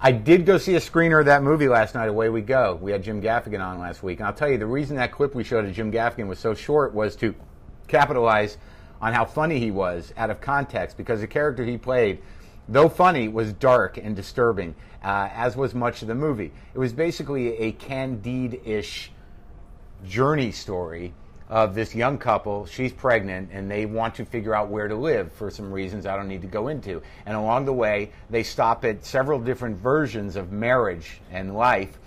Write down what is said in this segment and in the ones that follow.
I did go see a screener of that movie last night, Away We Go. We had Jim Gaffigan on last week. And I'll tell you, the reason that clip we showed of Jim Gaffigan was so short was to capitalize on how funny he was out of context, because the character he played, though funny, was dark and disturbing, as was much of the movie. It was basically a Candide-ish journey story of this young couple. She's pregnant, and they want to figure out where to live for some reasons I don't need to go into. And along the way, they stop at several different versions of marriage and life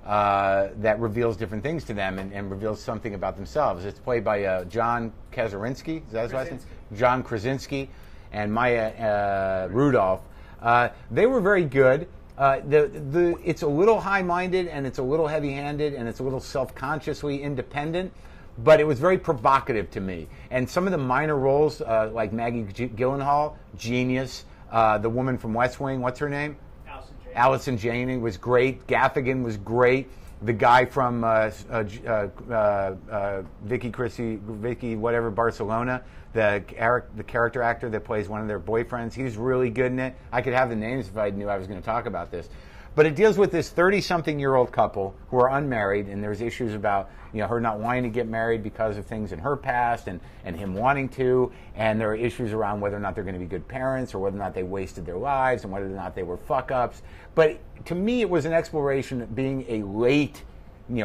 that reveals different things to them and reveals something about themselves. It's played by John Kaczynski. Is that his last name? John Krasinski and Maya Rudolph. They were very good. It's a little high-minded, and it's a little heavy-handed, and it's a little self-consciously independent, but it was very provocative to me. And some of the minor roles, like Maggie Gyllenhaal, genius. The woman from West Wing, what's her name? Allison Janney was great. Gaffigan was great. The guy from Vicky whatever Barcelona, the character actor that plays one of their boyfriends, he's really good in it. I could have the names if I knew I was going to talk about this. But it deals with this 30-something-year-old couple who are unmarried, and there's issues about her not wanting to get married because of things in her past and him wanting to, and there are issues around whether or not they're going to be good parents or whether or not they wasted their lives and whether or not they were fuck-ups. But to me, it was an exploration of being a late,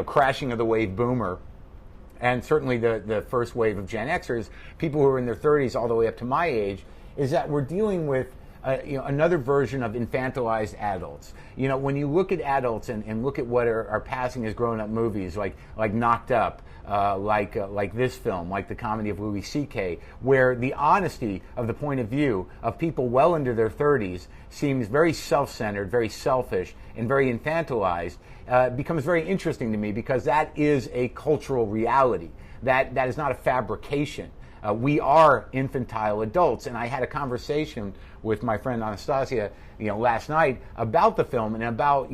crashing of the wave boomer, and certainly the first wave of Gen Xers, people who are in their 30s all the way up to my age, is that we're dealing with another version of infantilized adults. When you look at adults and look at what are passing as grown-up movies, like Knocked Up, like this film, like the comedy of Louis C.K., where the honesty of the point of view of people well into their 30s seems very self-centered, very selfish, and very infantilized, becomes very interesting to me, because that is a cultural reality. That is not a fabrication. We are infantile adults, and I had a conversation with my friend Anastasia, last night about the film and about,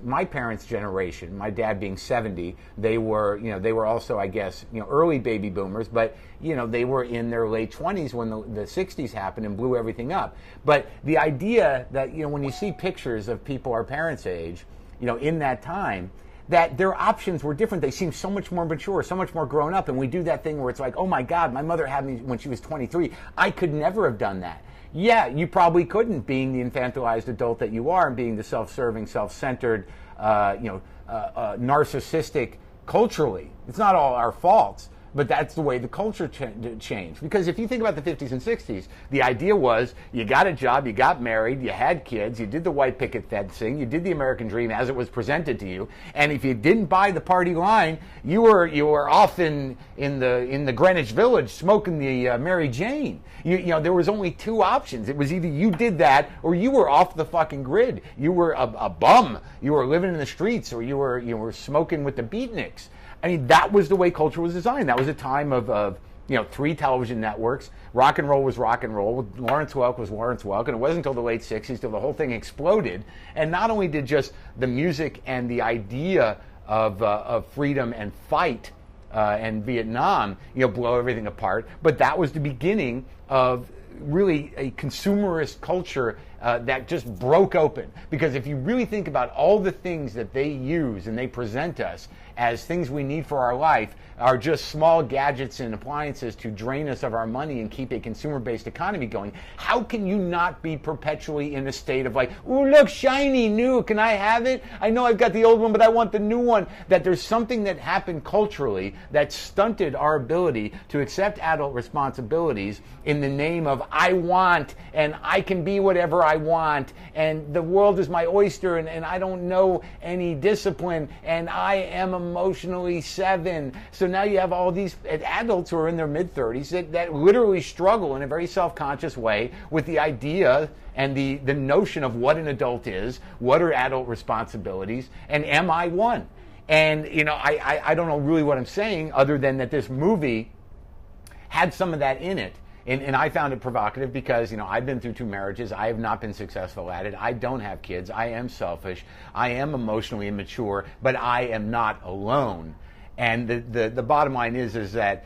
my parents' generation. My dad being 70, they were also, I guess, early baby boomers, but they were in their late 20s when the 60s happened and blew everything up. But the idea that when you see pictures of people our parents' age, in that time, that their options were different. They seemed so much more mature, so much more grown up. And we do that thing where it's like, oh my God, my mother had me when she was 23. I could never have done that. Yeah, you probably couldn't, being the infantilized adult that you are and being the self-serving, self-centered, narcissistic culturally. It's not all our faults, but that's the way the culture changed. Because if you think about the 50s and 60s, the idea was you got a job, you got married, you had kids, you did the white picket fencing, you did the American dream as it was presented to you, and if you didn't buy the party line, you were off in the Greenwich Village smoking the Mary Jane. There was only two options. It was either you did that or you were off the fucking grid. You were a bum. You were living in the streets, or you were smoking with the beatniks. I mean, that was the way culture was designed. That was a time of 3 television networks. Rock and roll was rock and roll. Lawrence Welk was Lawrence Welk. And it wasn't until the late 60s till the whole thing exploded. And not only did just the music and the idea of freedom and fight and Vietnam, blow everything apart, but that was the beginning of really a consumerist culture that just broke open. Because if you really think about all the things that they use and they present us as things we need for our life are just small gadgets and appliances to drain us of our money and keep a consumer-based economy going, how can you not be perpetually in a state of like, ooh, look, shiny, new, can I have it? I know I've got the old one, but I want the new one. That there's something that happened culturally that stunted our ability to accept adult responsibilities in the name of I want, and I can be whatever I want, and the world is my oyster, and I don't know any discipline, and I am emotionally 7. So now you have all these adults who are in their mid-30s that literally struggle in a very self-conscious way with the idea and the notion of what an adult is, what are adult responsibilities, and am I one? And, I don't know really what I'm saying other than that this movie had some of that in it. And I found it provocative because, I've been through 2 marriages. I have not been successful at it. I don't have kids. I am selfish. I am emotionally immature, but I am not alone. And the bottom line is that,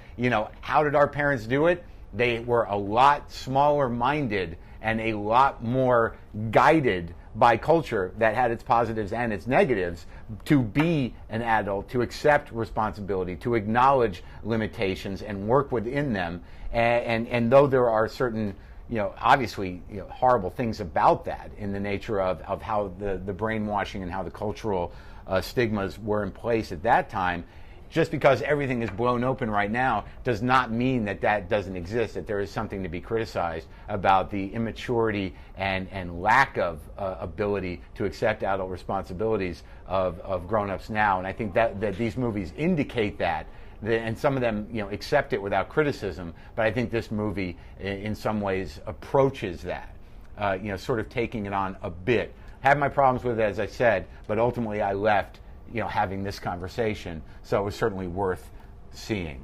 how did our parents do it? They were a lot smaller minded and a lot more guided by culture that had its positives and its negatives to be an adult, to accept responsibility, to acknowledge limitations and work within them. And though there are certain, obviously, horrible things about that in the nature of how the brainwashing and how the cultural stigmas were in place at that time, just because everything is blown open right now does not mean that doesn't exist, that there is something to be criticized about the immaturity and lack of ability to accept adult responsibilities of grown-ups now. And I think that these movies indicate that, and some of them accept it without criticism, but I think this movie in some ways approaches that, sort of taking it on a bit. Had my problems with it, as I said, but ultimately I left having this conversation, so it was certainly worth seeing.